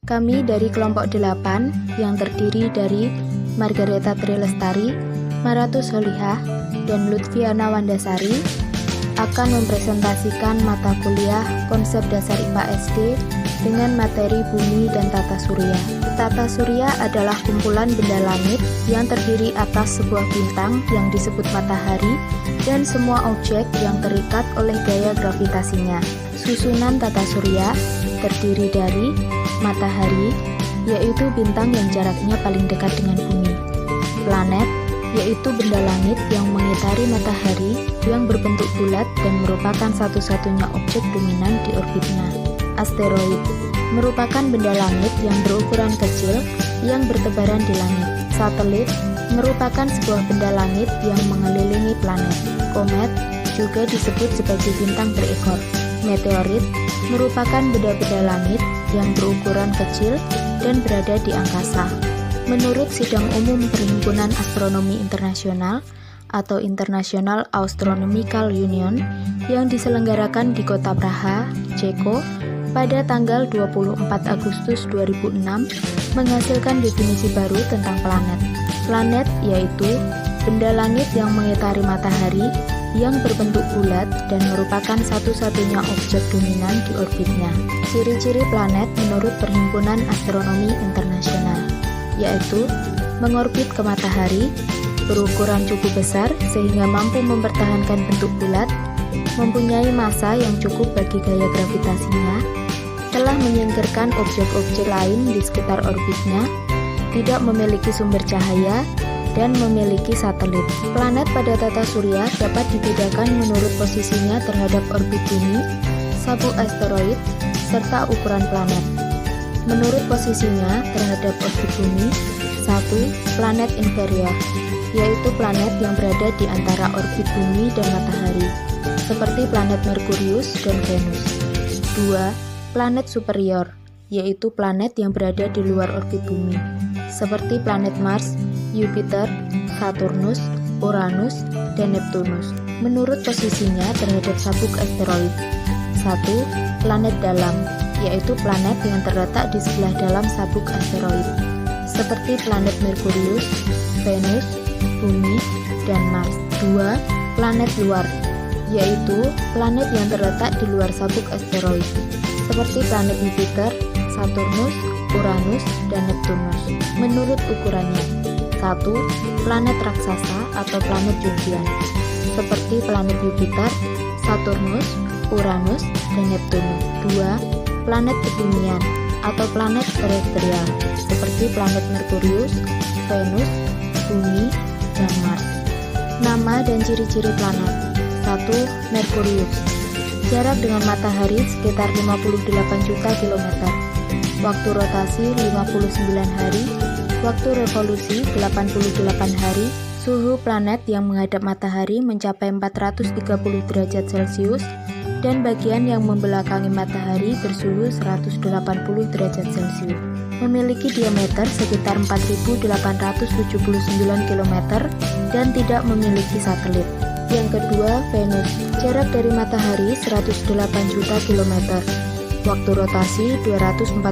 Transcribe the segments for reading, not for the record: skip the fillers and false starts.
Kami dari kelompok 8 yang terdiri dari Margareta Trilestari, Maratus Holihah, dan Lutfiana Wandasari akan mempresentasikan mata kuliah Konsep Dasar IPA SD dengan materi Bumi dan Tata Surya. Tata surya adalah kumpulan benda langit yang terdiri atas sebuah bintang yang disebut matahari dan semua objek yang terikat oleh gaya gravitasinya. Susunan tata surya terdiri dari matahari, yaitu bintang yang jaraknya paling dekat dengan bumi. Planet, yaitu benda langit yang mengitari matahari yang berbentuk bulat dan merupakan satu-satunya objek dominan di orbitnya. Asteroid merupakan benda langit yang berukuran kecil yang bertebaran di langit. Satelit merupakan sebuah benda langit yang mengelilingi planet. Komet juga disebut sebagai bintang berekor. Meteorit merupakan benda-benda langit yang berukuran kecil dan berada di angkasa. Menurut Sidang Umum Perhimpunan Astronomi Internasional atau International Astronomical Union yang diselenggarakan di kota Praha, Ceko, pada tanggal 24 Agustus 2006 menghasilkan definisi baru tentang planet. Planet yaitu benda langit yang mengitari matahari yang berbentuk bulat dan merupakan satu-satunya objek dominan di orbitnya. Ciri-ciri planet menurut Perhimpunan Astronomi Internasional yaitu mengorbit ke matahari, berukuran cukup besar sehingga mampu mempertahankan bentuk bulat, mempunyai massa yang cukup bagi gaya gravitasinya, telah menyingkirkan objek-objek lain di sekitar orbitnya, tidak memiliki sumber cahaya, dan memiliki satelit. Planet pada tata surya dapat dibedakan menurut posisinya terhadap orbit bumi, sabuk asteroid, serta ukuran planet. Menurut posisinya terhadap orbit bumi, 1. Planet inferior, yaitu planet yang berada di antara orbit bumi dan matahari, seperti planet Merkurius dan Venus. 2. Planet superior, yaitu planet yang berada di luar orbit bumi, seperti planet Mars, Jupiter, Saturnus, Uranus, dan Neptunus. Menurut posisinya terhadap sabuk asteroid. 1. Planet dalam, yaitu planet yang terletak di sebelah dalam sabuk asteroid, seperti planet Merkurius, Venus, Bumi, dan Mars. 2. Planet luar, yaitu planet yang terletak di luar sabuk asteroid, seperti planet Jupiter, Saturnus, Uranus, dan Neptunus. Menurut ukurannya. 1. Planet raksasa atau planet Jovian, seperti planet Jupiter, Saturnus, Uranus, dan Neptunus. 2. Planet kebumian atau planet terestrial, seperti planet Merkurius, Venus, Bumi, dan Mars. Nama dan ciri-ciri planet. 1. Merkurius. Jarak dengan matahari sekitar 58 juta kilometer. Waktu rotasi 59 hari. Waktu revolusi 88 hari. Suhu planet yang menghadap matahari mencapai 430 derajat Celcius dan bagian yang membelakangi matahari bersuhu 180 derajat Celcius. Memiliki diameter sekitar 4.879 km dan tidak memiliki satelit. Yang kedua, Venus. Jarak dari matahari 108 juta kilometer. Waktu rotasi 243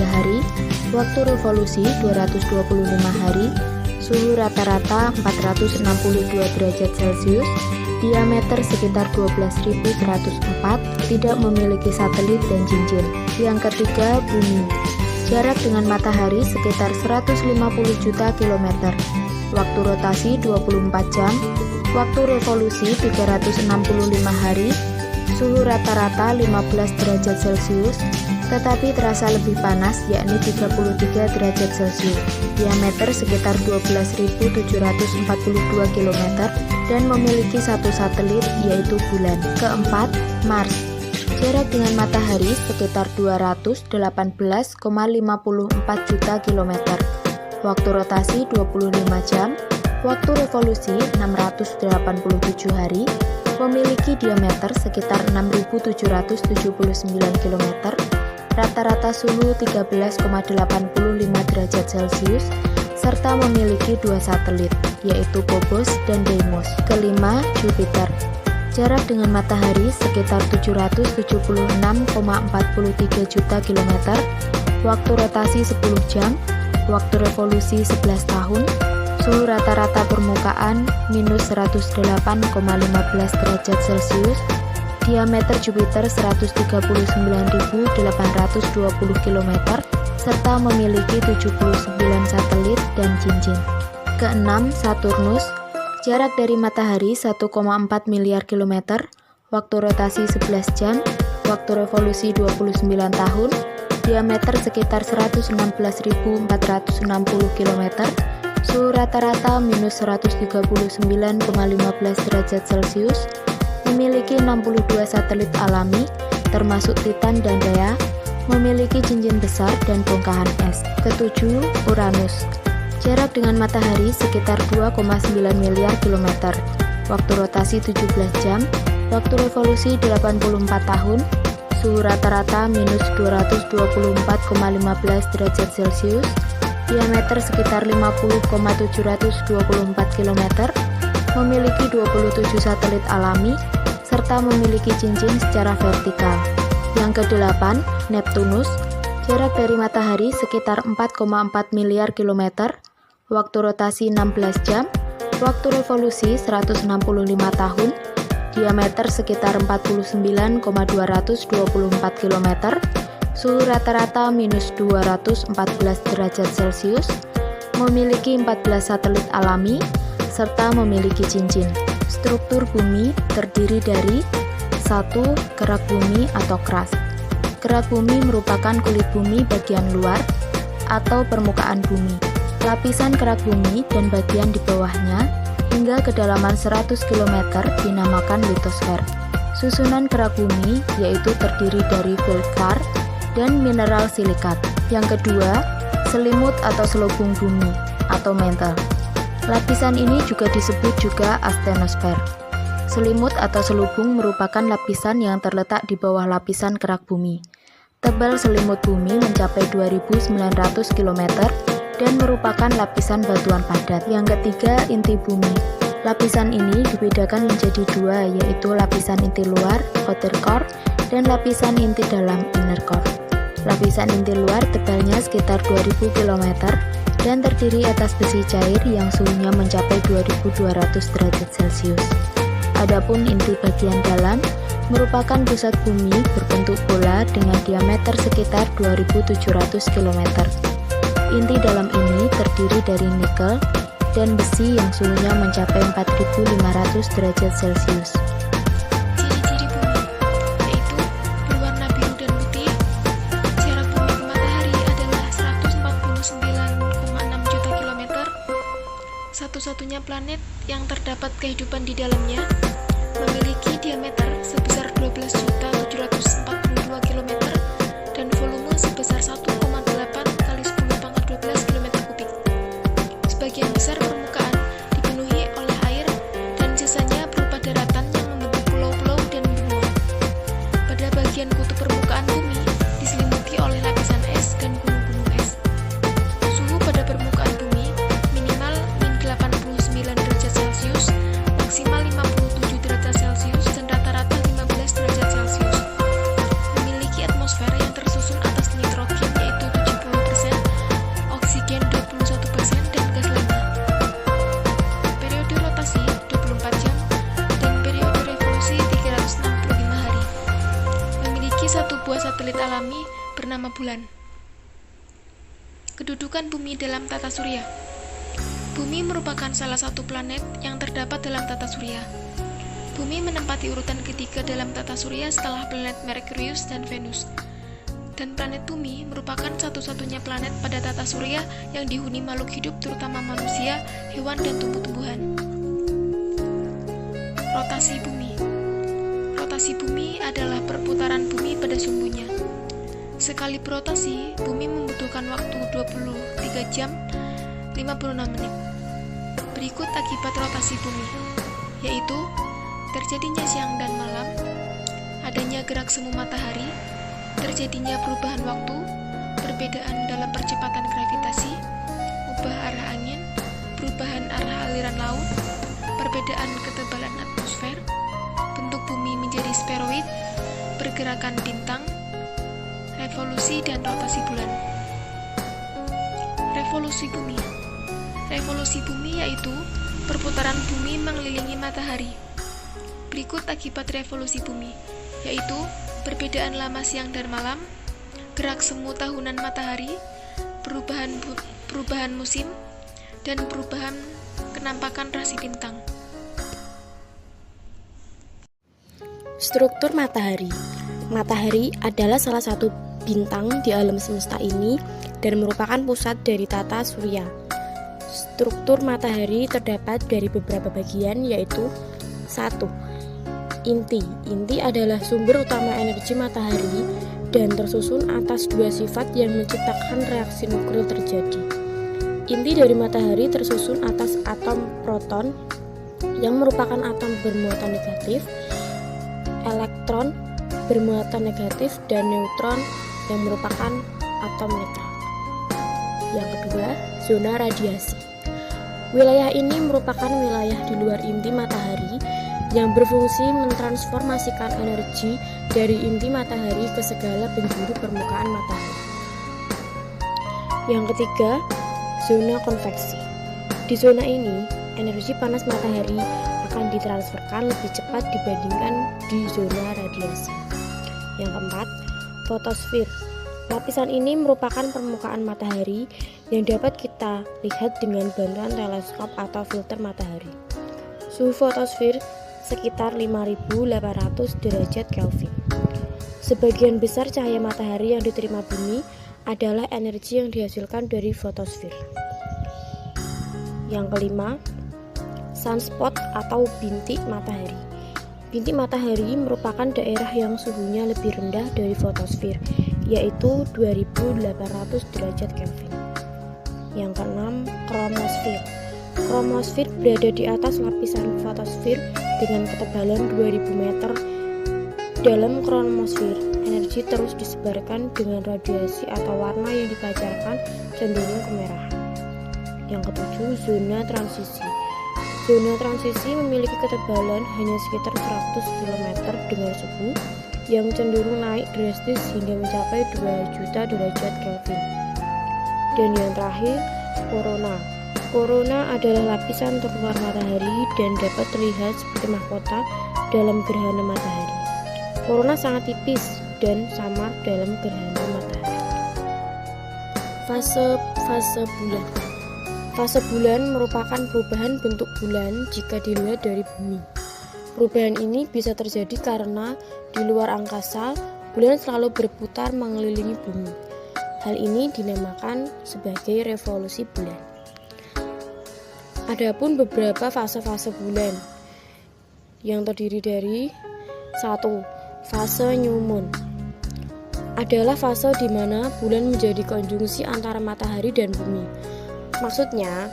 hari. Waktu revolusi 225 hari. Suhu rata-rata 462 derajat Celcius. Diameter sekitar 12.104. Tidak memiliki satelit dan cincin. Yang ketiga, Bumi. Jarak dengan matahari sekitar 150 juta kilometer. Waktu rotasi 24 jam. Waktu revolusi 365 hari, suhu rata-rata 15 derajat Celcius, tetapi terasa lebih panas yakni 33 derajat Celcius. Diameter sekitar 12.742 km dan memiliki satu satelit yaitu bulan. Keempat, Mars. Jarak dengan matahari sekitar 218,54 juta kilometer. Waktu rotasi 25 jam. Waktu revolusi 687 hari, memiliki diameter sekitar 6.779 km, rata-rata suhu 13,85 derajat Celcius, serta memiliki dua satelit, yaitu Phobos dan Deimos. Kelima, Jupiter. Jarak dengan matahari sekitar 776,43 juta kilometer. waktu rotasi 10 jam, waktu revolusi 11 tahun, suhu rata-rata permukaan minus 108,15 derajat Celcius, diameter Jupiter 139.820 km, serta memiliki 79 satelit dan cincin. Keenam, Saturnus, jarak dari matahari 1,4 miliar kilometer, waktu rotasi 11 jam, waktu revolusi 29 tahun, diameter sekitar 116.460 km, suhu rata-rata minus 139,15 derajat Celcius, memiliki 62 satelit alami, termasuk Titan dan Rhea, memiliki cincin besar dan bongkahan es. Ketujuh, Uranus, jarak dengan matahari sekitar 2,9 miliar kilometer, waktu rotasi 17 jam, waktu revolusi 84 tahun, suhu rata-rata minus 224,15 derajat Celcius, diameter sekitar 50,724 km, memiliki 27 satelit alami, serta memiliki cincin secara vertikal. Yang kedelapan, Neptunus, jarak dari matahari sekitar 4,4 miliar kilometer, waktu rotasi 16 jam, waktu revolusi 165 tahun, diameter sekitar 49,224 km, suhu rata-rata minus 214 derajat Celcius, memiliki 14 satelit alami, serta memiliki cincin. Struktur bumi terdiri dari 1. Kerak bumi atau crust. Kerak bumi merupakan kulit bumi bagian luar atau permukaan bumi. Lapisan kerak bumi dan bagian di bawahnya hingga kedalaman 100 km dinamakan litosfer. Susunan kerak bumi yaitu terdiri dari vulkar dan mineral silikat. Yang kedua, selimut atau selubung bumi atau mantle. Lapisan ini juga disebut juga astenosfer. Selimut atau selubung merupakan lapisan yang terletak di bawah lapisan kerak bumi. Tebal selimut bumi mencapai 2.900 km dan merupakan lapisan batuan padat. Yang ketiga, inti bumi. Lapisan ini dibedakan menjadi dua, yaitu lapisan inti luar, outer core, dan lapisan inti dalam, inner core. Lapisan inti luar tebalnya sekitar 2.000 km dan terdiri atas besi cair yang suhunya mencapai 2.200 derajat Celcius. Adapun inti bagian dalam merupakan pusat bumi berbentuk bola dengan diameter sekitar 2.700 km. Inti dalam ini terdiri dari nikel dan besi yang suhunya mencapai 4.500 derajat Celcius. Ciri-ciri bumi yaitu berwarna biru dan putih. Jarak bumi ke matahari adalah 149,6 juta kilometer. Satu-satunya planet yang terdapat kehidupan di dalamnya, memiliki diameter sebesar 12.742 km dan volume sebesar 1,8 kali 10 pangkat 12 km kubik. Sebagian besar permukaan dipenuhi oleh air dan sisanya berupa daratan yang membentuk pulau-pulau dan benua. Pada bagian kutub permukaan bumi diselimuti oleh lapisan es dan gunung-gunung es. Suhu pada permukaan bumi minimal -89 derajat Celcius, maksimal 57 derajat Celcius dan rata-rata 15 derajat Celcius. Memiliki atmosfer yang tersusun atas nitrogen yaitu 70%, oksigen 21% dan gas lainnya. Periode rotasi 24 jam dan periode revolusi 365 hari. Memiliki satu buah satelit alami bernama bulan. Kedudukan bumi dalam tata surya. Bumi merupakan salah satu planet yang terdapat dalam tata surya. Bumi menempati urutan ketiga dalam tata surya setelah planet Merkurius dan Venus. Dan planet Bumi merupakan satu-satunya planet pada tata surya yang dihuni makhluk hidup terutama manusia, hewan, dan tumbuh-tumbuhan. Rotasi bumi. Rotasi bumi adalah perputaran bumi pada sumbunya. Sekali berotasi, bumi membutuhkan waktu 23 jam 56 menit. Berikut akibat rotasi bumi, yaitu terjadinya siang dan malam, adanya gerak semu matahari, terjadinya perubahan waktu, perbedaan dalam percepatan gravitasi, ubah arah angin, perubahan arah aliran laut, perbedaan ketebalan atmosfer, bentuk bumi menjadi sferoid, pergerakan bintang, revolusi dan rotasi bulan. revolusi bumi. Revolusi bumi yaitu perputaran bumi mengelilingi matahari. Berikut akibat revolusi bumi, yaitu perbedaan lama siang dan malam, gerak semu tahunan matahari, perubahan musim, dan perubahan kenampakan rasi bintang. Struktur matahari. Matahari adalah salah satu bintang di alam semesta ini dan merupakan pusat dari tata surya. Struktur matahari terdapat dari beberapa bagian, yaitu 1. Inti. Inti adalah sumber utama energi matahari dan tersusun atas dua sifat yang menciptakan reaksi nuklir terjadi. Inti dari matahari tersusun atas atom proton yang merupakan atom bermuatan negatif, elektron bermuatan negatif, dan neutron yang merupakan atom netral. Yang kedua, zona radiasi. Wilayah ini merupakan wilayah di luar inti matahari yang berfungsi mentransformasikan energi dari inti matahari ke segala penjuru permukaan matahari. Yang ketiga, zona konveksi. Di zona ini, energi panas matahari akan ditransferkan lebih cepat dibandingkan di zona radiasi. Yang keempat, fotosfer. Lapisan ini merupakan permukaan matahari yang dapat kita lihat dengan bantuan teleskop atau filter matahari. Suhu fotosfer sekitar 5.800 derajat Kelvin. Sebagian besar cahaya matahari yang diterima bumi adalah energi yang dihasilkan dari fotosfer. Yang kelima, sunspot atau bintik matahari. Bintik matahari merupakan daerah yang suhunya lebih rendah dari fotosfer, yaitu 2.800 derajat Kelvin. Yang keenam, kromosfer. Kromosfer berada di atas lapisan fotosfer dengan ketebalan 2000 meter. Dalam kromosfer, energi terus disebarkan dengan radiasi atau warna yang dipancarkan cenderung kemerahan. Yang ketujuh, zona transisi. Zona transisi memiliki ketebalan hanya sekitar 100 km dengan suhu yang cenderung naik drastis hingga mencapai 2 juta derajat Kelvin. Dan yang terakhir, korona. Korona adalah lapisan terluar matahari dan dapat terlihat seperti mahkota dalam gerhana matahari. Korona sangat tipis dan samar dalam gerhana matahari. Fase bulan. Fase bulan merupakan perubahan bentuk bulan jika dilihat dari bumi. Perubahan ini bisa terjadi karena di luar angkasa, bulan selalu berputar mengelilingi bumi. Hal ini dinamakan sebagai revolusi bulan. Adapun beberapa fase-fase bulan yang terdiri dari 1. Fase new moon adalah fase di mana bulan menjadi konjungsi antara matahari dan bumi. Maksudnya,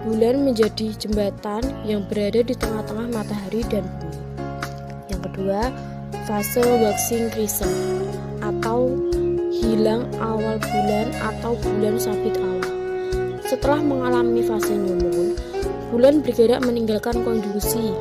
bulan menjadi jembatan yang berada di tengah-tengah matahari dan bumi. Yang kedua, fase waxing crescent atau hilang awal bulan atau bulan sabit awal. Setelah mengalami fase new moon, bulan bergerak meninggalkan konjungsi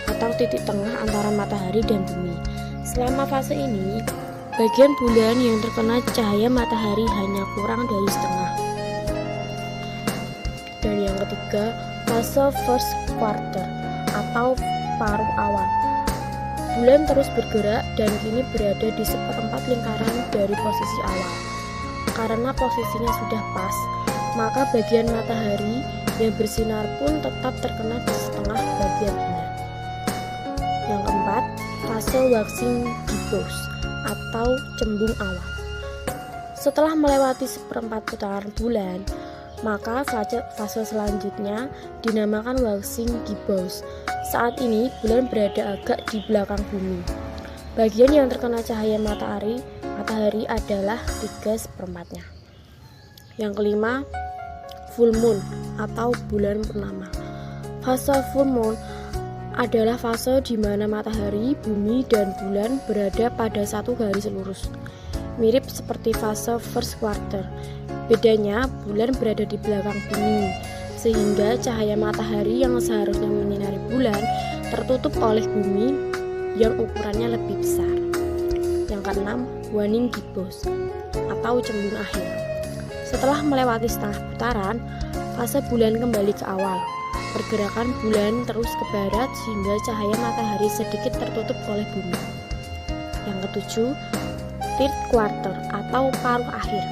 atau titik tengah antara matahari dan bumi. Selama fase ini, bagian bulan yang terkena cahaya matahari hanya kurang dari setengah. Dan yang ketiga, fase first quarter atau paruh awal. Bulan terus bergerak dan kini berada di seperempat lingkaran dari posisi awal. Karena posisinya sudah pas, maka bagian matahari yang bersinar pun tetap terkena di setengah bagian bulan. Yang keempat, fase waxing gibbous atau cembung awal. Setelah melewati seperempat putaran bulan, maka fase selanjutnya dinamakan waxing gibbous. Saat ini bulan berada agak di belakang bumi. Bagian yang terkena cahaya matahari adalah 3/4-nya. Yang kelima, full moon atau bulan purnama. Fase full moon adalah fase di mana matahari, bumi, dan bulan berada pada satu garis lurus. Mirip seperti fase first quarter. Bedanya, bulan berada di belakang bumi, sehingga cahaya matahari yang seharusnya menyinari bulan tertutup oleh bumi yang ukurannya lebih besar. Yang keenam, waning gibbous atau cembung akhir. Setelah melewati setengah putaran, fase bulan kembali ke awal. Pergerakan bulan terus ke barat sehingga cahaya matahari sedikit tertutup oleh bumi. Yang ketujuh, third quarter atau paruh akhir.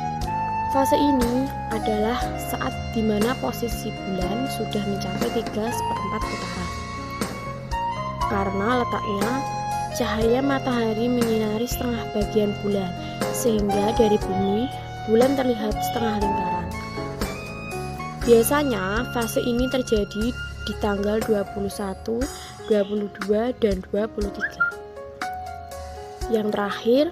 Fase ini adalah saat di mana posisi bulan sudah mencapai 3/4 putaran. Karena letaknya, cahaya matahari menyinari setengah bagian bulan, sehingga dari bumi, bulan terlihat setengah lingkaran. Biasanya, fase ini terjadi di tanggal 21, 22, dan 23. Yang terakhir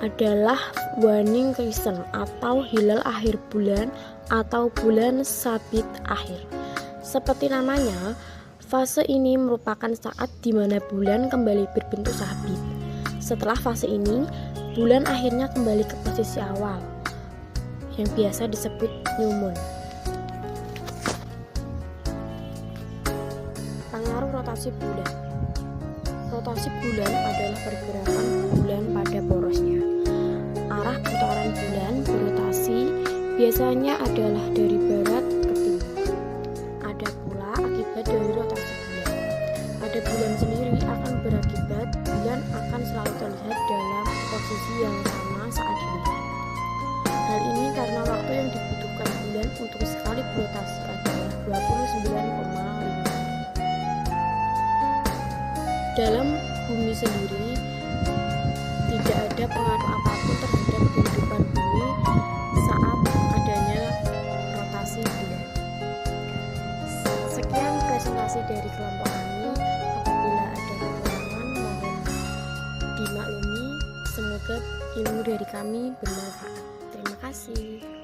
adalah waning krisen atau hilal akhir bulan atau bulan sabit akhir. Seperti namanya, fase ini merupakan saat di mana bulan kembali berbentuk sabit. Setelah fase ini, bulan akhirnya kembali ke posisi awal, yang biasa disebut new moon. Pengaruh rotasi bulan. Rotasi bulan adalah pergerakan bulan pada porosnya. Arah putaran bulan berotasi biasanya adalah dari barat ke timur. Ada pula akibat dari rotasi bulan. Pada bulan sendiri akan berakibat bulan akan selalu terlihat dalam posisi yang sama saat dilihat. Hal ini karena waktu yang dibutuhkan bulan untuk sekali berotasi adalah 29,5. Dalam bumi sendiri tidak ada pengaruh apapun terhadap kehidupan bumi saat adanya rotasi bulan. Sekian presentasi dari kelompok kami. Apabila ada kekurangan mohon dimaklumi. Semoga ilmu dari kami bermanfaat. Terima kasih.